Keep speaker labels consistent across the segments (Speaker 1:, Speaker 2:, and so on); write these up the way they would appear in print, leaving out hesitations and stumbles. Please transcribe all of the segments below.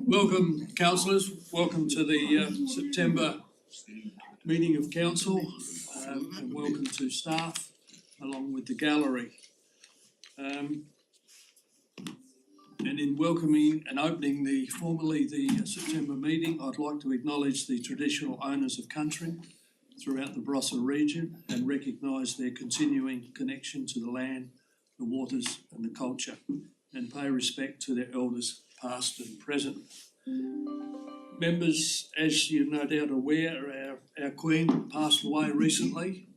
Speaker 1: Welcome, councillors. Welcome to the September meeting of council, and welcome to staff along with the gallery. And in welcoming and opening formally the September meeting, I'd like to acknowledge the traditional owners of country throughout the Barossa region and recognise their continuing connection to the land, the waters and the culture, and pay respect to their elders past and present. Members, as you're no doubt aware, our Queen passed away recently,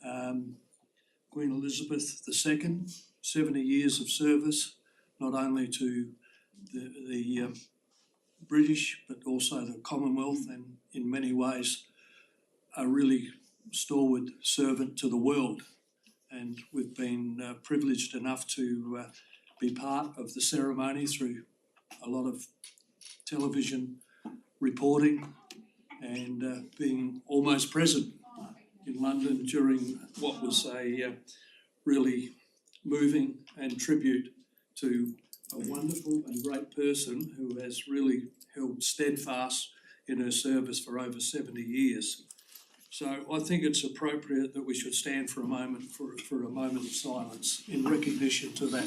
Speaker 1: Queen Elizabeth II, 70 years of service, not only to the British but also the Commonwealth, and in many ways a really stalwart servant to the world. And we've been privileged enough to be part of the ceremony through a lot of television reporting and being almost present in London during what was a really moving and tribute to a wonderful and great person who has really held steadfast in her service for over 70 years. So I think it's appropriate that we should stand for a moment, for a moment of silence in recognition to that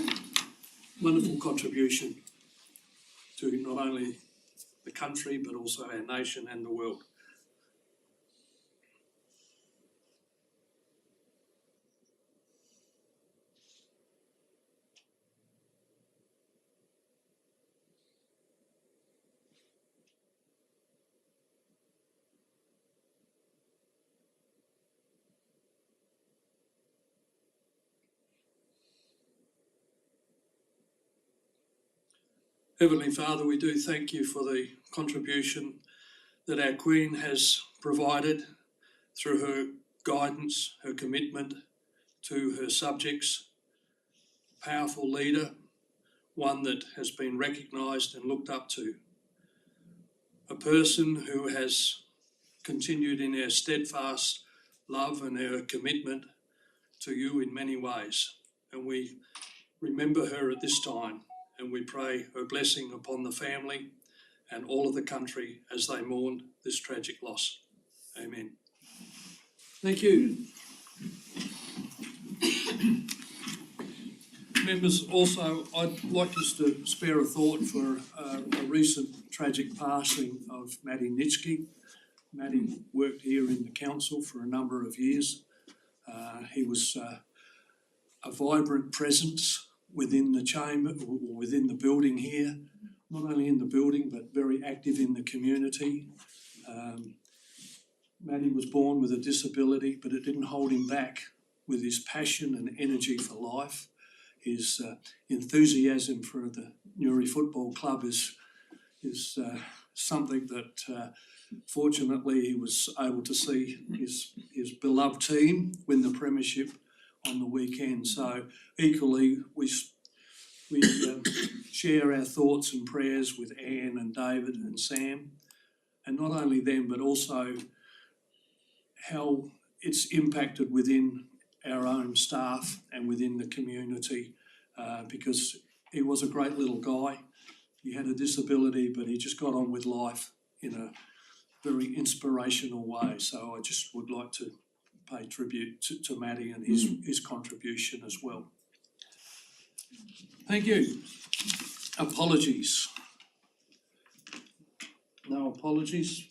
Speaker 1: wonderful contribution to not only the country but also our nation and the world. Heavenly Father, we do thank you for the contribution that our Queen has provided through her guidance, her commitment to her subjects. Powerful leader, one that has been recognised and looked up to. A person who has continued in her steadfast love and her commitment to you in many ways. And we remember her at this time, and we pray her blessing upon the family and all of the country as they mourn this tragic loss. Amen. Thank you. Members, also I'd like us to spare a thought for a recent tragic passing of Maddie Nitschke. Maddie worked here in the council for a number of years. He was a vibrant presence within the chamber, or within the building here, not only in the building but very active in the community. Maddie was born with a disability, but it didn't hold him back with his passion and energy for life. His enthusiasm for the Newry Football Club is something that fortunately he was able to see his beloved team win the premiership on the weekend. So equally, we share our thoughts and prayers with Anne and David and Sam, and not only them, but also how it's impacted within our own staff and within the community, because he was a great little guy. He had a disability, but he just got on with life in a very inspirational way. So I just would like to pay tribute to Maddie and his contribution as well. Thank you. Apologies. No apologies.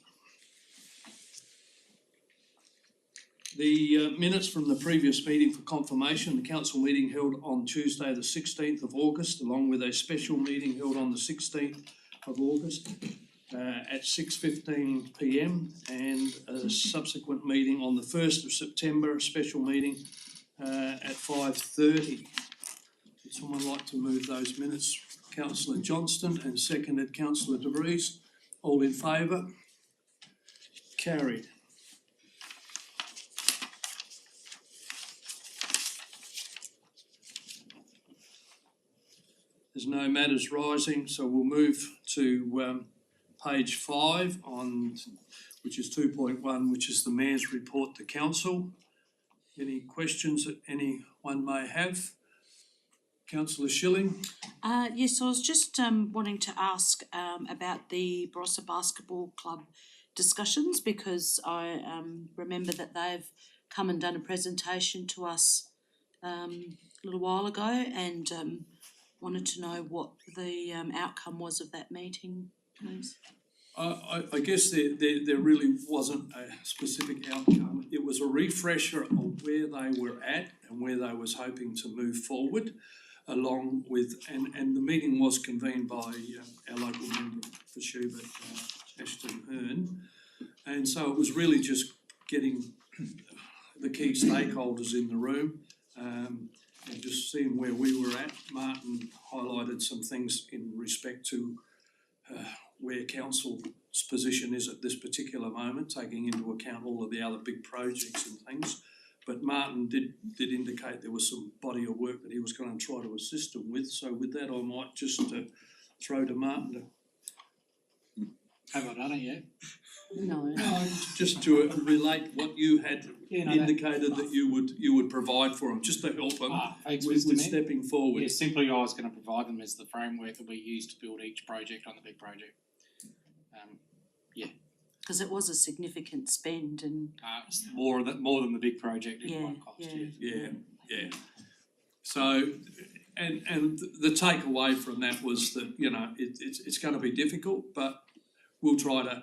Speaker 1: The minutes from the previous meeting for confirmation, the council meeting held on Tuesday the 16th of August, along with a special meeting held on the 16th of August at 6:15 p.m, and a subsequent meeting on the 1st of September, a special meeting at 5:30. Would someone like to move those minutes? Councillor Johnston, and seconded Councillor De Vries. All in favour? Carried. There's no matters rising, so we'll move to page 5 which is 2.1, which is the Mayor's report to Council. Any questions that anyone may have? Councillor Schilling.
Speaker 2: Yes, I was just wanting to ask about the Barossa Basketball Club discussions, because I remember that they've come and done a presentation to us a little while ago, and wanted to know what the outcome was of that meeting, please.
Speaker 1: I guess there really wasn't a specific outcome. It was a refresher of where they were at and where they was hoping to move forward, along with, and the meeting was convened by our local member for Schubert, Ashton Hearn. And so it was really just getting the key stakeholders in the room, and just seeing where we were at. Martin highlighted some things in respect to where council's position is at this particular moment, taking into account all of the other big projects and things. But Martin did indicate there was some body of work that he was going to try to assist them with. So with that, I might just throw to Martin
Speaker 3: Have I done it yet?
Speaker 2: No.
Speaker 1: just to relate what you had indicated that you would provide for them, just to help them
Speaker 3: Thanks,
Speaker 1: with
Speaker 3: Mr. Mayor.
Speaker 1: stepping forward.
Speaker 3: Yeah, simply I was going to provide them as the framework that we use to build each project on the big project.
Speaker 2: Because it was a significant spend, and
Speaker 3: It's more than the big project in one cost.
Speaker 1: Yeah. So, and the takeaway from that was that, you know, it's going to be difficult, but we'll try to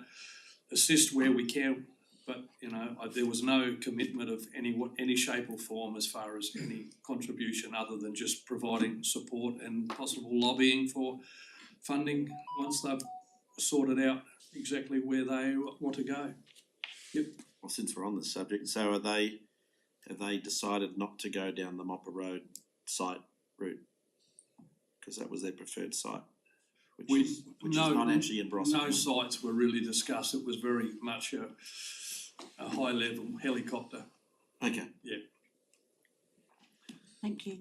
Speaker 1: assist where we can. But, you know, there was no commitment of any shape or form as far as any contribution, other than just providing support and possible lobbying for funding once they've sorted out exactly where they want to go. Yep.
Speaker 4: Well, since we're on the subject, so have they decided not to go down the Mopper Road site route? Because that was their preferred site, which is not actually in Barossa.
Speaker 1: No sites were really discussed. It was very much a high level helicopter.
Speaker 4: Okay.
Speaker 1: Yeah.
Speaker 2: thank you.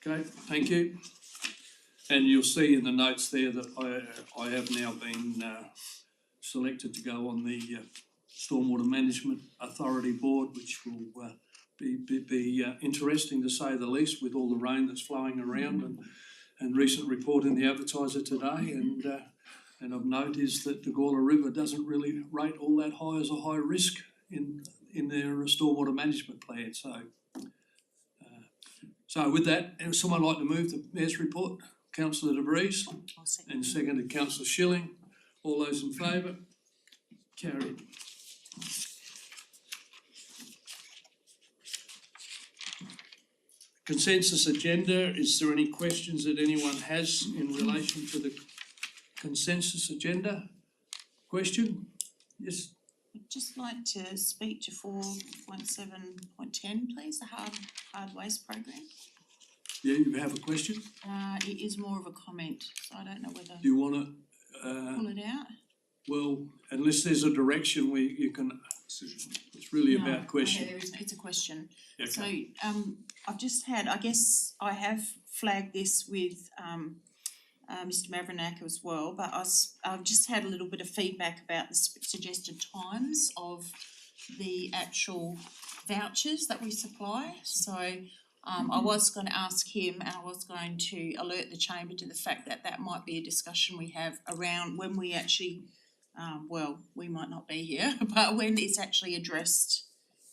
Speaker 1: Okay, thank you. And you'll see in the notes there that I have now been selected to go on the Stormwater Management Authority Board, which will be interesting to say the least, with all the rain that's flowing around, and recent report in the Advertiser today. And of note is that the Gawler River doesn't really rate all that high as a high risk in their stormwater management plan. So with that, would someone like to move the Mayor's report? Councillor De Vries,
Speaker 2: I'll second
Speaker 1: and
Speaker 2: that.
Speaker 1: seconded Councillor Schilling. All those in favour? Carried. Consensus agenda. Is there any questions that anyone has in relation to the consensus agenda? Question? Yes.
Speaker 5: I'd just like to speak to 4.7.10, please, the hard waste program.
Speaker 1: Yeah, you have a question?
Speaker 5: It is more of a comment, so I don't know whether
Speaker 1: Do you want to?
Speaker 5: pull it out.
Speaker 1: Well, unless there's a direction where you can. It's really
Speaker 5: No,
Speaker 1: about question.
Speaker 5: okay, it's a question.
Speaker 1: Okay.
Speaker 5: So I've just had, I guess I have flagged this with Mr Mavrinac as well, but I've just had a little bit of feedback about the suggested times of the actual vouchers that we supply. So I was going to ask him, and I was going to alert the chamber to the fact that that might be a discussion we have around when we actually, we might not be here, but when it's actually addressed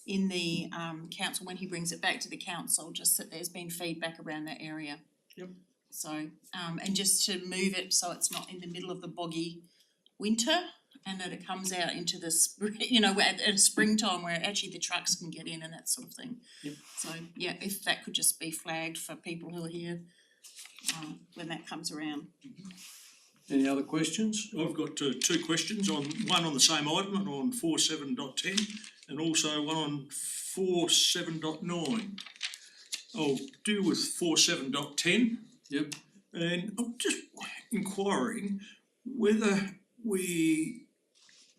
Speaker 5: in the council, when he brings it back to the council, just that there's been feedback around that area.
Speaker 1: Yep.
Speaker 5: So, and just to move it so it's not in the middle of the boggy winter, and that it comes out into the spring, at springtime where actually the trucks can get in and that sort of thing.
Speaker 1: Yep.
Speaker 5: So, yeah, if that could just be flagged for people who are here when that comes around.
Speaker 1: Any other questions?
Speaker 6: I've got two questions, one on the same item and on 4.7.10 and also one on 4.7.9. I'll deal with 4.7.10.
Speaker 1: Yep.
Speaker 6: And I'm just inquiring whether we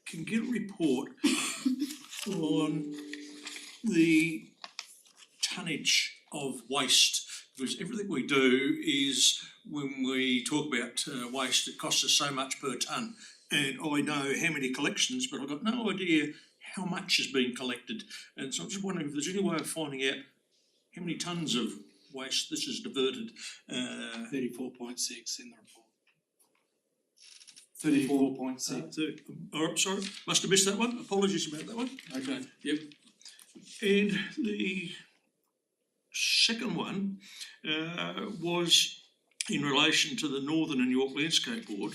Speaker 6: can get a report on the tonnage of waste, because everything we do is, when we talk about waste, it costs us so much per tonne, and I know how many collections, but I've got no idea how much has been collected, and so I'm just wondering if there's any way of finding out how many tonnes of waste, this is diverted,
Speaker 3: 34.6 in the report.
Speaker 1: 34.6.
Speaker 6: Sorry, must have missed that one, apologies about that one.
Speaker 1: Okay, yep.
Speaker 6: And the second one was in relation to the Northern and York Landscape Board.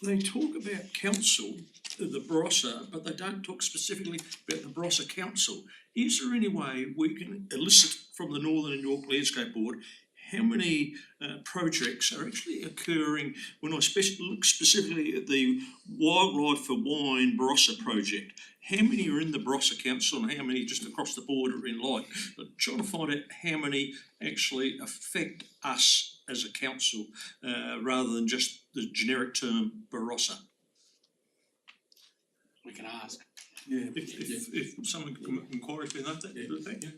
Speaker 6: They talk about council, the Barossa, but they don't talk specifically about the Barossa Council. Is there any way we can elicit from the Northern and York Landscape Board how many projects are actually occurring? When I look specifically at the Wildlife for Wine Barossa project, how many are in the Barossa Council and how many just across the board are in light? But trying to find out how many actually affect us as a council rather than just the generic term Barossa.
Speaker 3: We can ask.
Speaker 1: Yeah.
Speaker 6: If someone can inquire for that, thank you.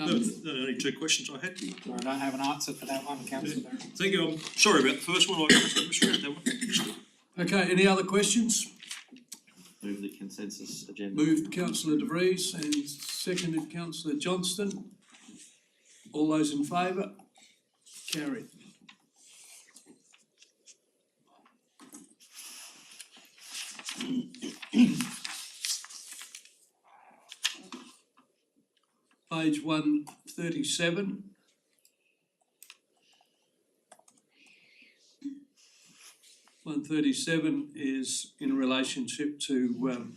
Speaker 1: Um,
Speaker 6: Those are the only two questions I had.
Speaker 3: I don't have an answer for that one, councillor Barron.
Speaker 6: Thank you, I'm sorry about the first one, I misread that one.
Speaker 1: Okay, any other questions?
Speaker 4: Move the consensus agenda.
Speaker 1: Moved councillor De Vries and seconded councillor Johnston. All those in favour? Carried. Page 137. One 137 is in relationship to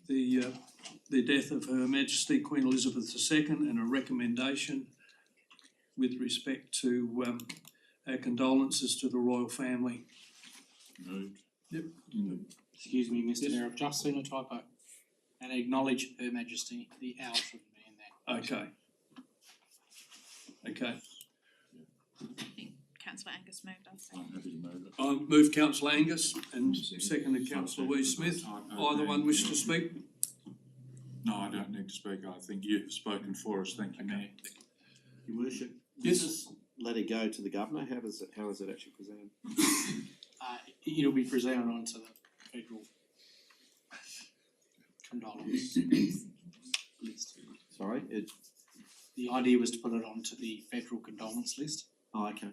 Speaker 1: the death of Her Majesty Queen Elizabeth II and a recommendation with respect to our condolences to the royal family.
Speaker 6: Moved.
Speaker 1: Yep.
Speaker 3: Excuse me, Mr Mayor, I've just seen a typo. And acknowledge Her Majesty, the owl shouldn't be in there.
Speaker 1: Okay. Okay.
Speaker 5: I think councillor Angus moved, I think.
Speaker 7: I'm happy to move it.
Speaker 1: I move councillor Angus and seconded councillor Louise Smith. Either one wish to speak?
Speaker 7: No, I don't need to speak. I think you've spoken for us. Thank you, Mayor.
Speaker 4: Your worship,
Speaker 1: Yes.
Speaker 4: this letter go to the governor, how is it actually presented?
Speaker 3: It'll be presented onto the federal condolence list.
Speaker 4: Sorry,
Speaker 3: The idea was to put it onto the federal condolence list.
Speaker 4: oh, okay.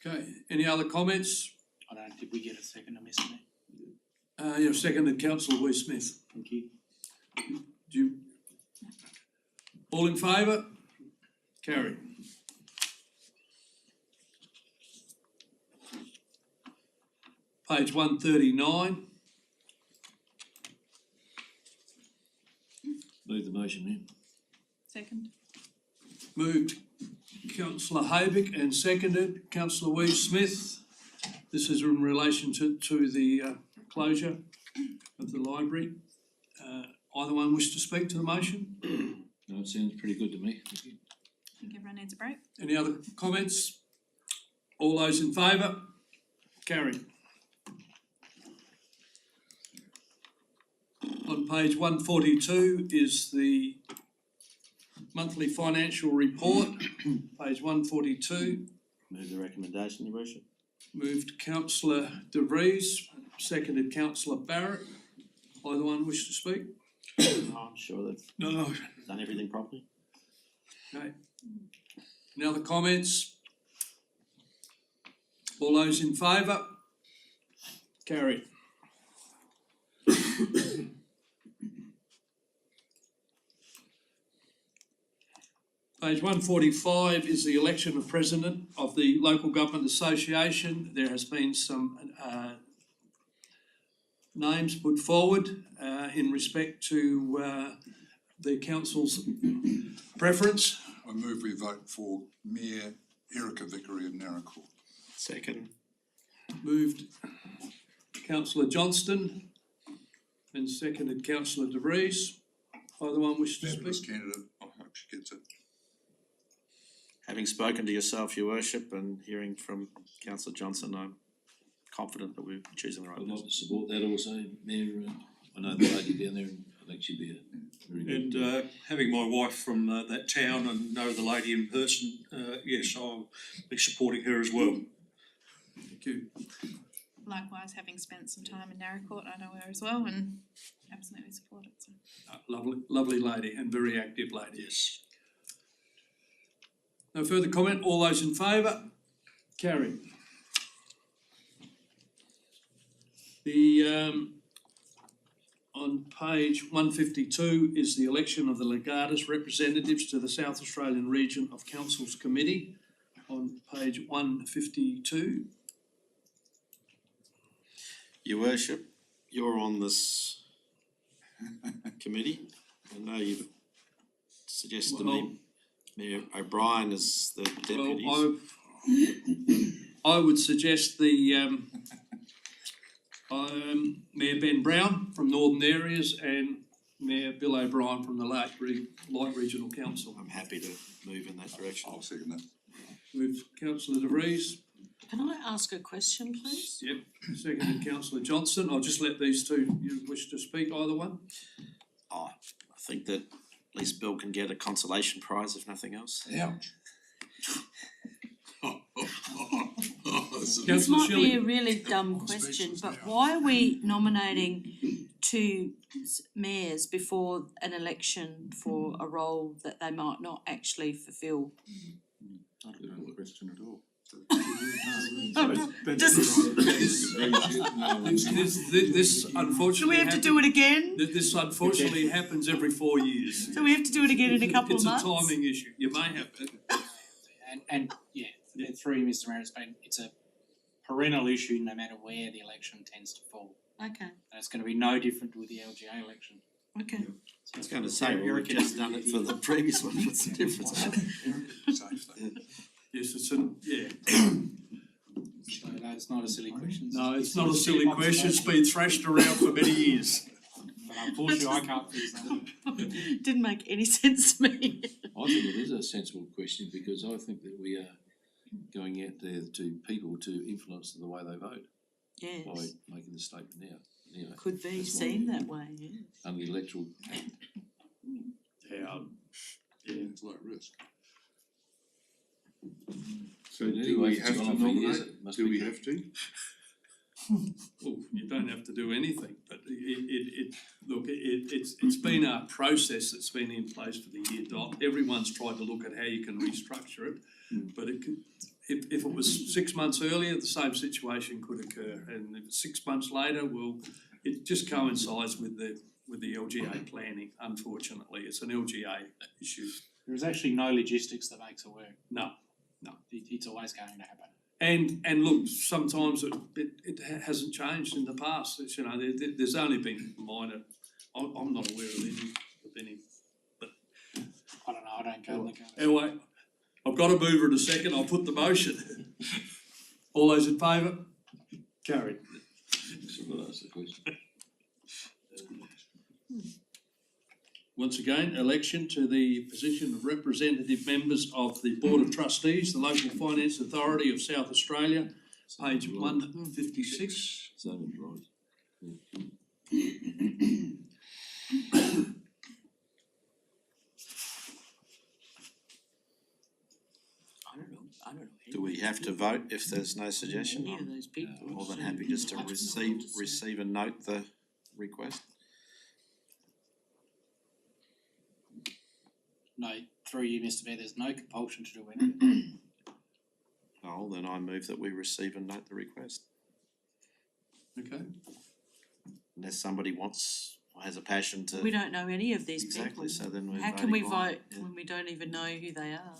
Speaker 1: Okay, any other comments?
Speaker 3: Did we get a second to Mr Mayor?
Speaker 1: You've seconded councillor Louise Smith.
Speaker 3: Thank you.
Speaker 1: Do you? All in favour? Carried. Page 139.
Speaker 7: Move the motion, Mayor.
Speaker 5: Second.
Speaker 1: Moved councillor Haybick and seconded councillor Louise Smith. This is in relation to the closure of the library. Either one wish to speak to the motion?
Speaker 7: No, it sounds pretty good to me. Thank you.
Speaker 5: I think everyone needs a break.
Speaker 1: Any other comments? All those in favour? Carried. On page 142 is the monthly financial report, page 142.
Speaker 4: Move the recommendation, your worship.
Speaker 1: Moved councillor De Vries, seconded councillor Barrett. Either one wish to speak?
Speaker 4: No, I'm sure they've
Speaker 6: No,
Speaker 4: done everything properly.
Speaker 1: Okay. Any other comments? All those in favour? Carried. Page 145 is the election of president of the Local Government Association. There has been some names put forward in respect to the council's preference.
Speaker 8: I move we vote for Mayor Erica Vickery of Narracool.
Speaker 4: Second.
Speaker 1: Moved councillor Johnston and seconded councillor De Vries. Either one wish to
Speaker 8: Fabulous
Speaker 1: speak?
Speaker 8: candidate, I hope she gets it.
Speaker 4: Having spoken to yourself, your worship, and hearing from councillor Johnson, I'm confident that we're choosing the right
Speaker 7: I'd like
Speaker 4: person.
Speaker 7: to support that also, Mayor. I know the lady down there and I think she'd be a very good.
Speaker 6: and having my wife from that town and know the lady in person, yes, I'll be supporting her as well.
Speaker 1: Thank you.
Speaker 5: Likewise, having spent some time in Narracourt, I know her as well and absolutely support it, so.
Speaker 1: Lovely lady and very active lady.
Speaker 6: Yes.
Speaker 1: No further comment, all those in favour? Carried. On page 152 is the election of the Legatus representatives to the South Australian Region of Councils Committee. On page 152.
Speaker 4: Your Worship, you're on this committee. I know you've suggested to me Mayor O'Brien is the deputies.
Speaker 1: I would suggest the Mayor Ben Brown from Northern Areas and Mayor Bill O'Brien from the Light Regional Council.
Speaker 4: I'm happy to move in that direction.
Speaker 8: I'll second that.
Speaker 1: With Councillor De Vries.
Speaker 2: Can I ask a question, please?
Speaker 1: Yep. Seconded Councillor Johnson. I'll just let these two, you wish to speak, either one?
Speaker 4: Oh, I think that at least Bill can get a consolation prize if nothing else.
Speaker 8: Ouch.
Speaker 2: This
Speaker 1: Councillor
Speaker 2: might be a
Speaker 1: Shilling.
Speaker 2: really dumb
Speaker 8: I'm
Speaker 2: question,
Speaker 8: speechless
Speaker 2: but
Speaker 8: now.
Speaker 2: why are we nominating two mayors before an election for a role that they might not actually fulfil?
Speaker 8: I don't know the question at all.
Speaker 1: This unfortunately
Speaker 5: Do we have to do it again?
Speaker 1: This unfortunately happens every 4 years.
Speaker 5: So we have to do it again in a couple of months?
Speaker 1: It's a timing issue. You may have to.
Speaker 3: And through you, Mr. Mayor, it's a perennial issue no matter where the election tends to fall.
Speaker 2: Okay,
Speaker 3: And it's gonna be no different with the LGA election.
Speaker 2: okay.
Speaker 4: I was going to say, we've just done it for the previous one. What's the difference?
Speaker 8: Safe thing.
Speaker 1: Yes, it's yeah.
Speaker 3: So that's not a silly question.
Speaker 1: No, it's not a silly question. It's been thrashed around for many years.
Speaker 3: But unfortunately, I can't fix that.
Speaker 2: Didn't make any sense to me.
Speaker 7: I think it is a sensible question because I think that we are going out there to people to influence the way they vote
Speaker 2: Yes,
Speaker 7: by making the statement now. Anyway,
Speaker 2: could be
Speaker 7: that's
Speaker 2: seen
Speaker 7: my-
Speaker 2: that way, yes.
Speaker 7: under the electoral act.
Speaker 1: Yeah.
Speaker 8: It's low risk.
Speaker 9: So
Speaker 7: Anyway,
Speaker 9: do we
Speaker 7: it's
Speaker 9: have
Speaker 7: gone
Speaker 9: to
Speaker 7: on for years,
Speaker 9: nominate?
Speaker 7: it must
Speaker 9: Do
Speaker 7: be
Speaker 9: we
Speaker 7: correct.
Speaker 9: have to?
Speaker 1: Well, you don't have to do anything, but it's been a process that's been in place for the year dot. Everyone's tried to look at how you can restructure it, but it could, if it was 6 months earlier, the same situation could occur, and if it's 6 months later, well, it just coincides with the LGA planning. Unfortunately, it's an LGA issue.
Speaker 3: There is actually no logistics that makes it work.
Speaker 1: No.
Speaker 3: It's always going to happen.
Speaker 1: And look, sometimes it hasn't changed in the past. It's, you know, there's only been minor. I'm not aware of any.
Speaker 3: I don't know, I don't go like that.
Speaker 1: Anyway, I've got a mover in a second. I'll put the motion. All those in favour? Carried.
Speaker 7: So that's the question.
Speaker 1: Once again, election to the position of representative members of the Board of Trustees, the Local Finance Authority of South Australia, page 156.
Speaker 7: Zoning right.
Speaker 2: I don't know.
Speaker 4: Do we have to vote if there's no suggestion?
Speaker 2: Any of those people.
Speaker 4: More than happy just to receive and note the request.
Speaker 3: No, through you, Mr. Mayor, there's no compulsion to do anything.
Speaker 4: Oh, then I move that we receive and note the request.
Speaker 1: Okay.
Speaker 4: Unless somebody wants or has a passion to.
Speaker 2: We don't know any of these people.
Speaker 4: Exactly, so then we're
Speaker 2: How can we
Speaker 4: voting blind.
Speaker 2: vote
Speaker 4: Yeah.
Speaker 2: when we don't even know who they are?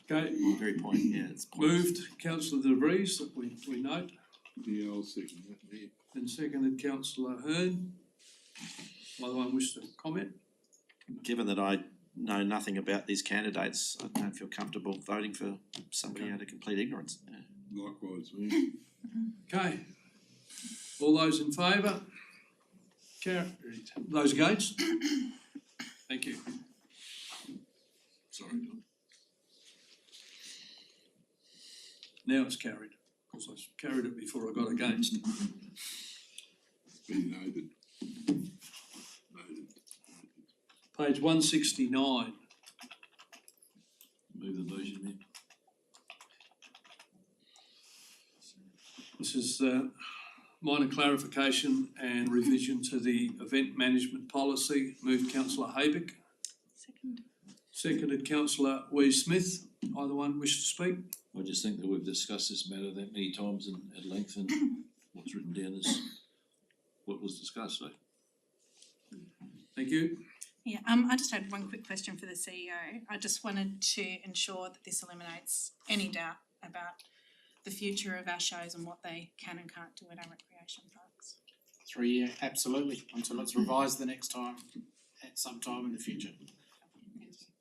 Speaker 1: Okay,
Speaker 4: My very point, yeah, it's pointless.
Speaker 1: moved Councillor De Vries that we note,
Speaker 9: Yeah, I'll second that, yeah.
Speaker 1: and seconded Councillor Hearn. Either one wish to comment?
Speaker 4: Given that I know nothing about these candidates, I don't feel comfortable voting for somebody out of complete ignorance. Yeah.
Speaker 9: Likewise, me.
Speaker 1: Okay. All those in favour? Carried. Those against? Thank you.
Speaker 8: Sorry, Don.
Speaker 1: Now it's carried. Of course, I carried it before I got against.
Speaker 9: It's been noted. Noted.
Speaker 1: Page 169.
Speaker 7: Move the motion there.
Speaker 1: This is minor clarification and revision to the event management policy. Moved Councillor Haybick,
Speaker 2: Second.
Speaker 1: seconded Councillor Wee Smith. Either one wish to speak?
Speaker 7: I just think that we've discussed this matter that many times and at length, and what's written down is what was discussed, so.
Speaker 1: Thank you.
Speaker 10: Yeah, I just had one quick question for the CEO. I just wanted to ensure that this eliminates any doubt about the future of our shows and what they can and can't do at our recreation parks.
Speaker 3: 3 year, absolutely, until it's revised the next time, at some time in the future.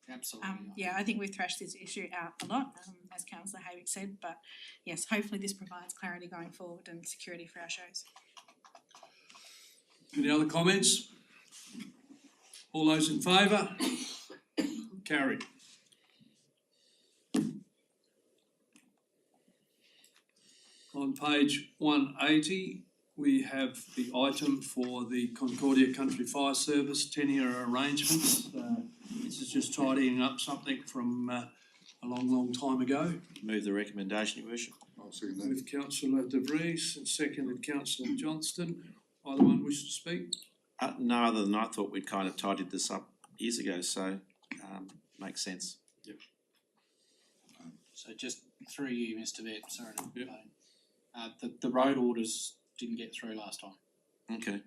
Speaker 3: Absolutely.
Speaker 10: Yeah, I think we've thrashed this issue out a lot, as Councillor Haywick said, but yes, hopefully this provides clarity going forward and security for our shows.
Speaker 1: Any other comments? All those in favour? Carried. On page 180, we have the item for the Concordia Country Fire Service 10-year arrangements. This is just tidying up something from a long time ago.
Speaker 4: Move the recommendation, Your Worship.
Speaker 8: I'll second that.
Speaker 1: With Councillor De Vries and seconded Councillor Johnston. Either one wish to speak?
Speaker 4: No, other than I thought we'd kind of tidied this up years ago, so makes sense.
Speaker 3: So just through you, Mr. Baird, sorry to
Speaker 1: Yep.
Speaker 3: the road orders didn't get through last time,
Speaker 4: Okay.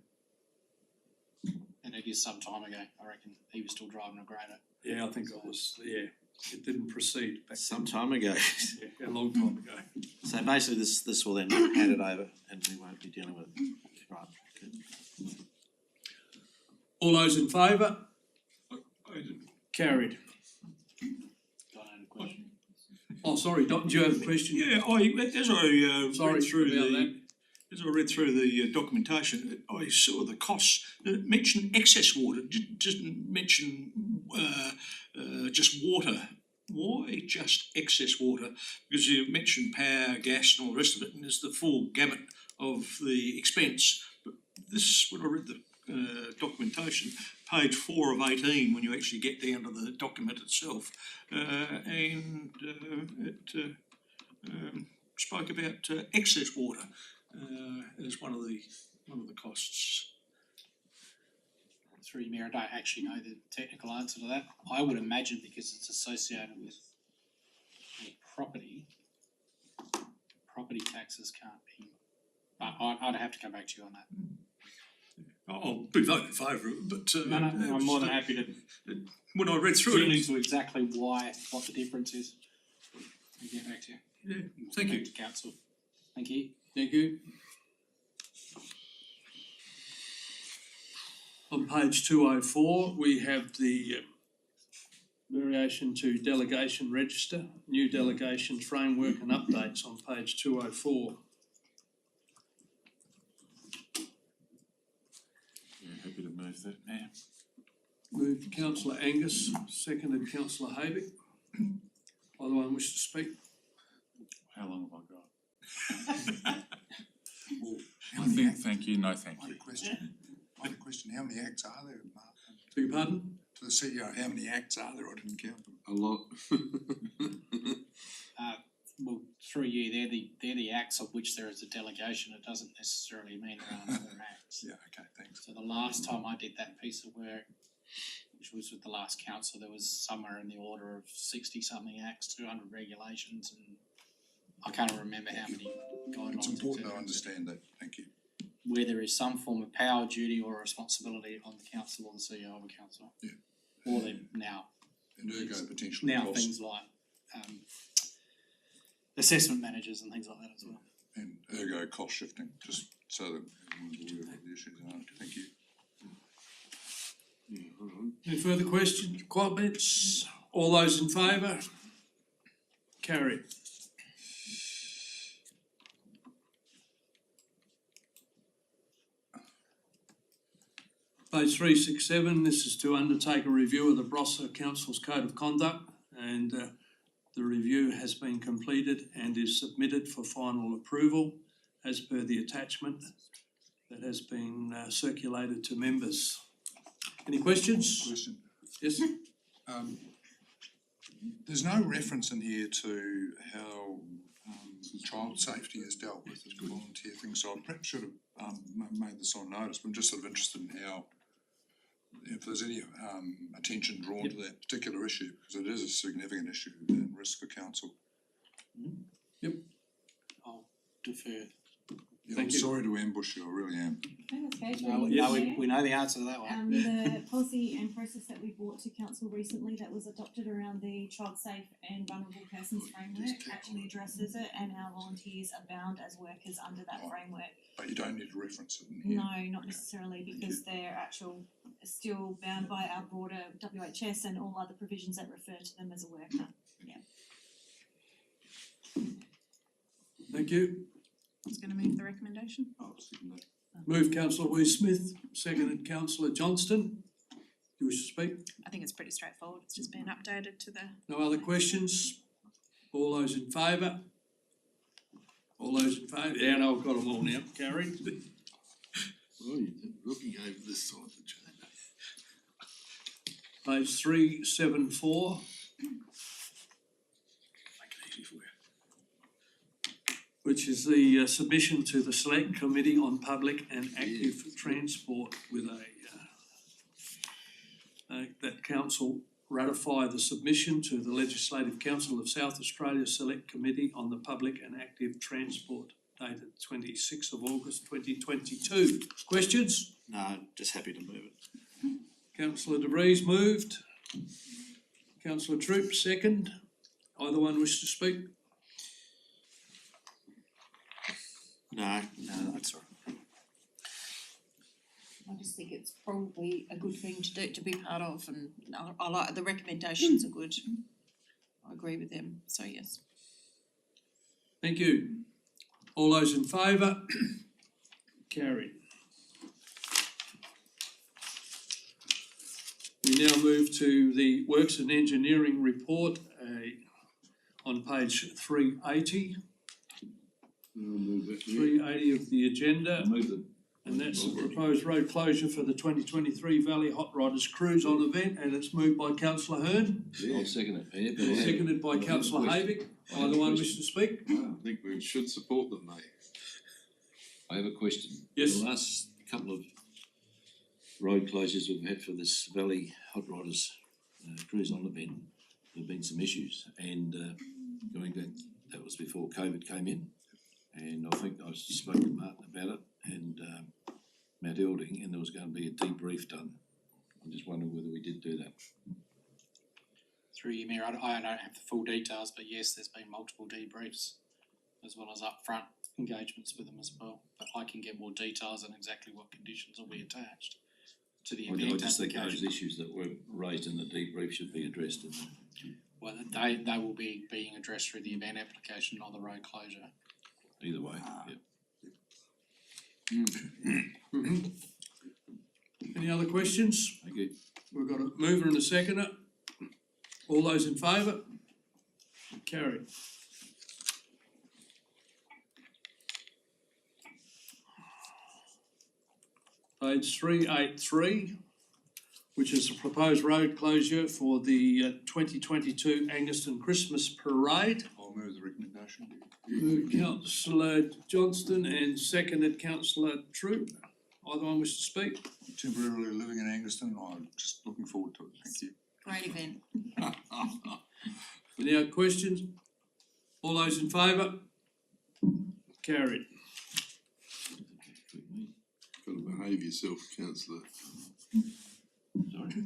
Speaker 3: and it is some time ago. I reckon he was still driving a grader.
Speaker 1: Yeah, I think it was, it didn't proceed back
Speaker 4: Some time ago.
Speaker 1: a long time ago.
Speaker 4: So basically this will then hand it over and we won't be dealing with it. Right, good.
Speaker 1: All those in favour?
Speaker 9: I didn't.
Speaker 1: Carried.
Speaker 3: Got a question.
Speaker 1: Oh, sorry, Dot, do you have a question?
Speaker 6: Yeah, as I
Speaker 1: Sorry
Speaker 6: read through
Speaker 1: about that.
Speaker 6: as I read through the documentation, I saw the costs. It mentioned excess water, didn't mention just water. Why just excess water? Because you mentioned power, gas, and all the rest of it, and there's the full gamut of the expense. But this, when I read the documentation, page 4 of 18, when you actually get down to the document itself, and it spoke about excess water as one of the costs.
Speaker 3: Through you, Mayor, I don't actually know the technical answer to that. I would imagine because it's associated with a property taxes can't be, but I'd have to come back to you on that.
Speaker 6: I'll be voting in favour of it, but
Speaker 3: No, I'm more than happy to
Speaker 6: when I read through
Speaker 3: drill
Speaker 6: it,
Speaker 3: into exactly what the difference is. And get back to you.
Speaker 6: yeah, thank you.
Speaker 3: Back to council. Thank you.
Speaker 1: Thank you. On page 204, we have the variation to delegation register, new delegation framework and updates on page 204.
Speaker 7: Yeah, happy to move that, Mayor.
Speaker 1: Moved Councillor Angus, seconded Councillor Haywick. Either one wish to speak?
Speaker 11: How long have I got?
Speaker 8: Well,
Speaker 11: I think, thank you, no thank
Speaker 8: I
Speaker 11: you.
Speaker 8: had a question, how many acts are there, Mark?
Speaker 1: Beg your pardon?
Speaker 8: To the CEO, how many acts are there? I didn't count them.
Speaker 9: A lot.
Speaker 3: Well, through you, they're the acts of which there is a delegation. It doesn't necessarily mean there are other acts.
Speaker 8: Yeah, okay, thanks.
Speaker 3: So the last time I did that piece of work, which was with the last council, there was somewhere in the order of 60-something acts, 200 regulations, and I can't remember how many guidelines.
Speaker 8: It's important to
Speaker 3: etc.
Speaker 8: understand that, thank you.
Speaker 3: Where there is some form of power, duty or responsibility on the council or the CEO of a council.
Speaker 8: Yeah.
Speaker 3: Or they now
Speaker 8: And ergo potentially
Speaker 3: now
Speaker 8: costs,
Speaker 3: things like assessment managers and things like that as well.
Speaker 8: and ergo cost shifting, just so that everyone's aware of what the issues are. Thank you.
Speaker 9: Yeah, hold on.
Speaker 1: Any further questions, comments? All those in favour? Carried. Page 367, this is to undertake a review of the Barossa Council's Code of Conduct, and the review has been completed and is submitted for final approval as per the attachment that has been circulated to members. Any questions?
Speaker 8: Question.
Speaker 1: Yes?
Speaker 8: There's no reference in here to how child safety is dealt with as a volunteer thing, so I perhaps should have made this on notice, but I'm just sort of interested in how if there's any attention drawn to that particular issue, because it is a significant issue and risk for council.
Speaker 3: I'll defer.
Speaker 8: Yeah,
Speaker 1: Thank
Speaker 8: I'm
Speaker 1: you.
Speaker 8: sorry to ambush you, I really am.
Speaker 3: We know the answer to that one.
Speaker 12: The policy and process that we brought to council recently that was adopted around the child safe and vulnerable persons framework actually addresses it, and our volunteers are bound as workers under that framework.
Speaker 8: But you don't need to reference it in here.
Speaker 12: No, not necessarily, because they're still bound by our broader WHS and all other provisions that refer to them as a worker.
Speaker 1: Thank you.
Speaker 10: Who's gonna move the recommendation?
Speaker 8: Oh, it's in there.
Speaker 1: Moved councillor Wee-Smith, seconded councillor Johnston. Do you wish to speak?
Speaker 10: I think it's pretty straightforward, it's just been updated to the,
Speaker 1: No other questions? All those in favour? All those in favour? Yeah, no, I've got them all now, carried.
Speaker 7: Well, you're looking over this side of the chain.
Speaker 1: Page 374.
Speaker 7: Make it easy for you.
Speaker 1: Which is the submission to the Select Committee on Public and Active Transport with that council ratify the submission to the Legislative Council of South Australia Select Committee on the Public and Active Transport dated 26th of August 2022. Questions?
Speaker 4: No, just happy to move it.
Speaker 1: Councillor De Vries moved. Councillor Troop second. Either one wish to speak?
Speaker 4: No, that's all right.
Speaker 5: I just think it's probably a good thing to do, to be part of, and I like, the recommendations are good. I agree with them, so yes.
Speaker 1: Thank you. All those in favour? Carried. We now move to the Works and Engineering Report on page 380.
Speaker 7: I'll move that.
Speaker 1: 380 of the agenda,
Speaker 7: I'll move it.
Speaker 1: and that's the proposed road closure for the 2023 Valley Hot Rodders Cruise On event, and it's moved by councillor Hearn,
Speaker 7: I'll second it, Mayor, but I have-
Speaker 1: seconded by councillor Havik. Either one wish to speak?
Speaker 9: I think we should support them, mate.
Speaker 7: I have a question.
Speaker 1: Yes.
Speaker 7: The last couple of road closures we've had for this Valley Hot Rodders cruise on event, there've been some issues, and going back, that was before COVID came in, and I think I spoke to Martin about it, and Matt Elding, and there was going to be a debrief done. I'm just wondering whether we did do that.
Speaker 3: Through you, Mayor, I don't have the full details, but yes, there's been multiple debriefs as well as upfront engagements with them as well. But I can get more details on exactly what conditions will be attached to the
Speaker 7: I
Speaker 3: event
Speaker 7: just think those
Speaker 3: application.
Speaker 7: issues that were raised in the debrief should be addressed in the.
Speaker 3: Well, they will be being addressed through the event application, not the road closure.
Speaker 7: Either way, yeah.
Speaker 1: Any other questions?
Speaker 7: Thank you.
Speaker 1: We've got a mover and a seconder. All those in favour? Carried. Page 383, which is a proposed road closure for the 2022 Anguston Christmas Parade.
Speaker 8: I'll move the recommendation.
Speaker 1: Moved councillor Johnston and seconded councillor Troop. Either one wish to speak?
Speaker 8: Temporarily living in Anguston, I'm just looking forward to it, thank you.
Speaker 5: Great event.
Speaker 1: Any other questions? All those in favour? Carried.
Speaker 9: Gotta behave yourself, councillor.
Speaker 7: Sorry.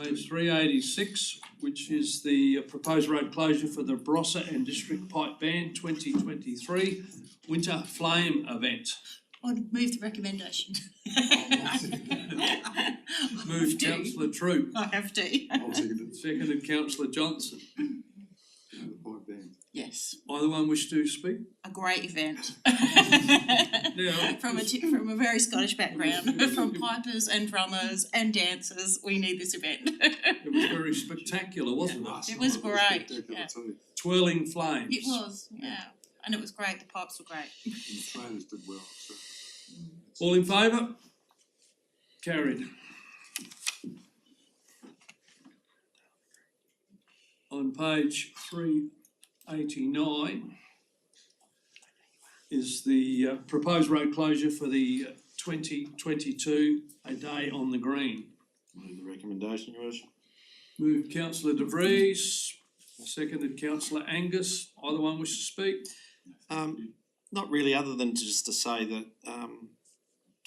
Speaker 1: Page 386, which is the proposed road closure for the Barossa and District Pipe Band 2023 Winter Flame Event.
Speaker 5: I'd move the recommendation.
Speaker 1: Moved councillor Troop,
Speaker 5: I have to.
Speaker 8: I'll second it.
Speaker 1: seconded councillor Johnson.
Speaker 8: Pipe band.
Speaker 5: Yes,
Speaker 1: Either one wish to speak?
Speaker 5: a great event.
Speaker 1: Now,
Speaker 5: From a very Scottish background, from pipers and drummers and dancers, we need this event.
Speaker 1: it was very spectacular, wasn't it?
Speaker 5: It was great,
Speaker 8: Spectacular
Speaker 5: yeah.
Speaker 8: too.
Speaker 1: Twirling flames.
Speaker 5: It was, yeah, and it was great, the pipes were great.
Speaker 8: And the trainers did well, so.
Speaker 1: All in favour? Carried. On page 389 is the proposed road closure for the 2022, a day on the green.
Speaker 4: Move the recommendation, Your Worship.
Speaker 1: Moved councillor De Vries, seconded councillor Angus. Either one wish to speak?
Speaker 4: Not really, other than to say that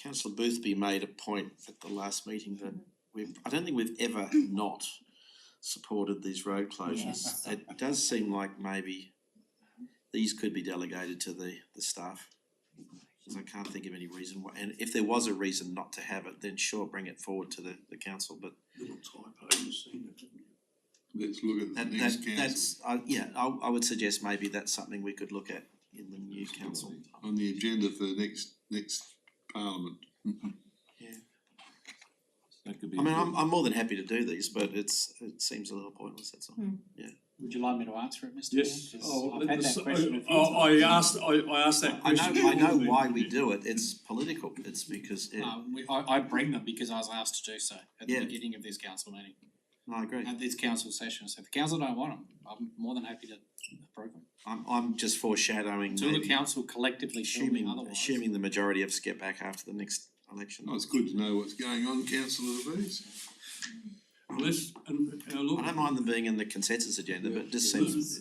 Speaker 4: councillor Boothby made a point at the last meeting that I don't think we've ever not supported these road closures.
Speaker 5: Yes.
Speaker 4: It does seem like maybe these could be delegated to the staff. Because I can't think of any reason why, and if there was a reason not to have it, then sure, bring it forward to the council, but
Speaker 1: Little typo, you've seen it, haven't you?
Speaker 9: Let's look at the next council.
Speaker 4: I would suggest maybe that's something we could look at in the new council.
Speaker 9: On the agenda for the next parliament.
Speaker 7: That could be.
Speaker 4: I mean, I'm more than happy to do these, but it seems a little pointless, that's all.
Speaker 3: Would you like me to answer it, Mr.
Speaker 1: Yes.
Speaker 3: Mayor? 'Cause I've had that
Speaker 1: I
Speaker 3: question a few times.
Speaker 1: I asked that
Speaker 4: I
Speaker 1: question.
Speaker 4: know why we do it, it's political, it's because
Speaker 3: I bring them because I was asked to do so at the
Speaker 4: Yeah.
Speaker 3: beginning of this council meeting,
Speaker 4: I agree.
Speaker 3: at this council session. So if the council don't want them, I'm more than happy to approve them.
Speaker 4: I'm just foreshadowing
Speaker 3: Until the
Speaker 4: maybe
Speaker 3: council collectively tell me otherwise.
Speaker 4: assuming the majority of us get back after the next election.
Speaker 9: Oh, it's good to know what's going on, councillor Lees.
Speaker 1: Look,
Speaker 4: I don't mind them being in the consensus agenda, but it just seems,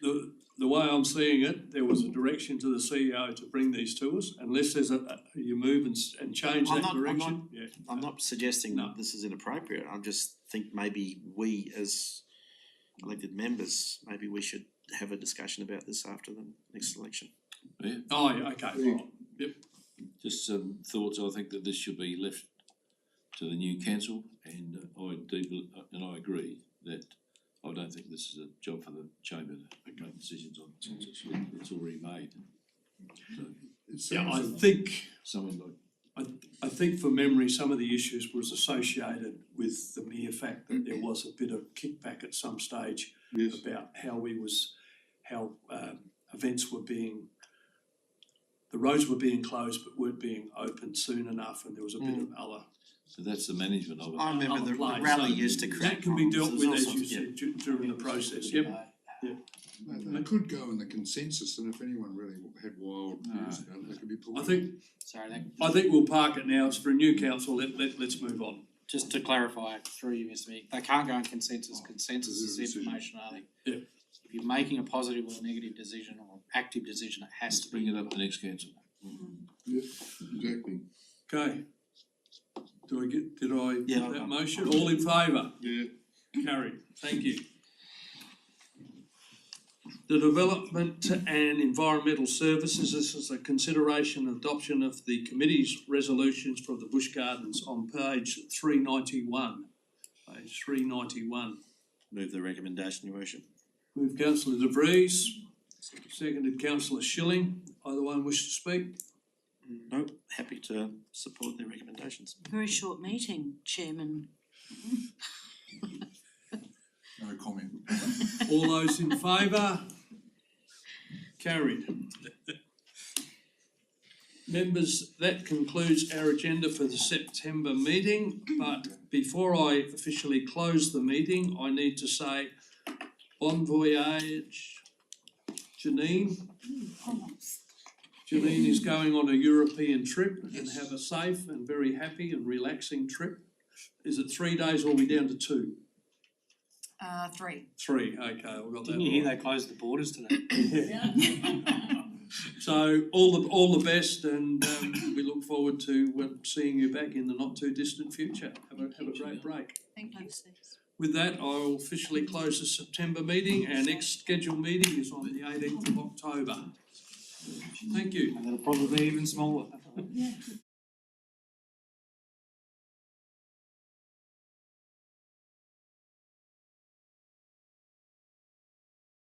Speaker 1: the way I'm seeing it, there was a direction to the CEO to bring these to us, unless there's you move and change that direction.
Speaker 4: I'm not suggesting
Speaker 1: No.
Speaker 4: that this is inappropriate, I just think maybe we as elected members, maybe we should have a discussion about this after the next election.
Speaker 7: Yeah,
Speaker 1: Oh, yeah, okay, all right, yep.
Speaker 7: just some thoughts, I think that this should be left to the new council, and I agree that I don't think this is a job for the chamber to make decisions on, since it's already made. So
Speaker 1: Yeah, I think,
Speaker 7: someone like,
Speaker 1: I think from memory, some of the issues was associated with the mere fact that there was a bit of kickback at some stage
Speaker 9: Yes.
Speaker 1: about how events were being, the roads were being closed but weren't being opened soon enough, and there was a bit of other.
Speaker 7: so that's the management of it.
Speaker 4: I remember
Speaker 1: other
Speaker 4: the
Speaker 1: plays.
Speaker 4: rally
Speaker 1: So
Speaker 4: used to create
Speaker 1: that can be dealt
Speaker 4: problems.
Speaker 1: with,
Speaker 4: There's
Speaker 1: as
Speaker 4: all
Speaker 1: you
Speaker 4: sorts-
Speaker 1: said, during the process, yep.
Speaker 8: They could go in the consensus, and if anyone really had wild views about it, they could be pulled.
Speaker 1: I think
Speaker 3: Sorry,
Speaker 1: I think we'll park it now, it's for a new council, let's move on.
Speaker 3: just to clarify through you, Mr. Mayor, they can't go in consensus. Consensus is information only.
Speaker 1: Yeah.
Speaker 3: If you're making a positive or a negative decision or active decision, it has to
Speaker 7: Bring
Speaker 3: be.
Speaker 7: it up to the next council.
Speaker 9: Yeah, exactly.
Speaker 1: Okay. Did I
Speaker 4: Yeah,
Speaker 1: get that motion? All in favour?
Speaker 9: Yeah.
Speaker 1: Carried, thank you. The Development and Environmental Services, this is a consideration and adoption of the committee's resolutions for the Bush Gardens on page 391. Page 391.
Speaker 4: Move the recommendation, Your Worship.
Speaker 1: Moved councillor De Vries, seconded councillor Schilling. Either one wish to speak?
Speaker 4: Nope, happy to support their recommendations.
Speaker 2: Very short meeting, Chairman.
Speaker 11: No comment.
Speaker 1: All those in favour? Carried. Members, that concludes our agenda for the September meeting, but before I officially close the meeting, I need to say bon voyage, Janine. Janine is going on a European trip and have a safe and very happy and relaxing trip. Is it 3 days or are we down to 2?
Speaker 5: 3.
Speaker 1: 3, okay, I've got that.
Speaker 3: Didn't you hear
Speaker 1: right.
Speaker 3: they closed the borders today?
Speaker 1: So all the best, and we look forward to seeing you back in the not too distant future. Have a great break.
Speaker 10: Thank you.
Speaker 1: With that, I will officially close the September meeting. Our next scheduled meeting is on the 18th of October. Thank you.
Speaker 3: And it'll probably be even smaller.